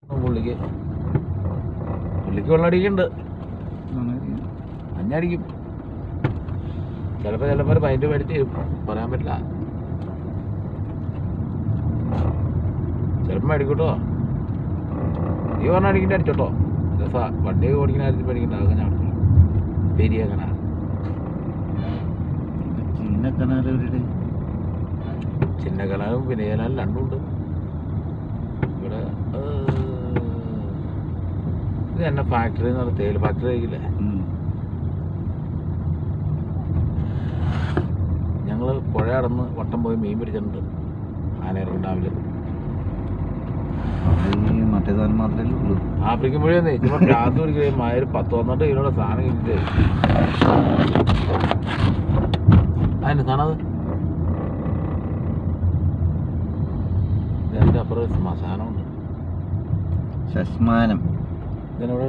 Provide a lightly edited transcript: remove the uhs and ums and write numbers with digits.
പുള്ളിക്ക് വെള്ളമടിക്കുന്നുണ്ട്, മഞ്ഞടിക്കും. ചിലപ്പോൾ ഒരു പൈൻറ്റ് മേടിച്ച് പറയാൻ പറ്റില്ല. ചിലപ്പോൾ മേടിക്കൂട്ടോ. നീ പറഞ്ഞ അടിക്കണ്ട അടിച്ചോട്ടോ. രസാ വണ്ടിയൊക്കെ ഓടിക്കുന്ന കാര്യത്തിൽ മേടിക്കണ്ട. അതൊക്കെ ഞാൻ പെരിയ കനാൽ. ചിന്ന കനാലും പിന്നെ കനാലും രണ്ടും ഉണ്ട് ഇവിടെ. ഇത് തന്നെ ഫാക്ടറി എന്ന് പറഞ്ഞാൽ തേയില ഫാക്ടറി ആയിരിക്കില്ലേ. ഞങ്ങൾ പുഴ കടന്ന് വട്ടം പോയി മീൻ പിടിച്ചിട്ടുണ്ട് ആനയിറങ്ങി ഡാമില്. മറ്റേ സാധനം മാത്രമേ ഉള്ളൂ. ആഫ്രിക്കൻ പുഴയെന്നേ ചുമ്മാ ഭ്രാന്ത് പിടിക്കുകയും 1012 ഇതിലൂടെ സാധനം കിട്ടിട്ടേ. അതിൻ്റെ സാധനം അതിൻ്റെ അപ്പുറം ശ്മശാനമുണ്ട്. ശ്മശാനം ഇതിനെവിടെ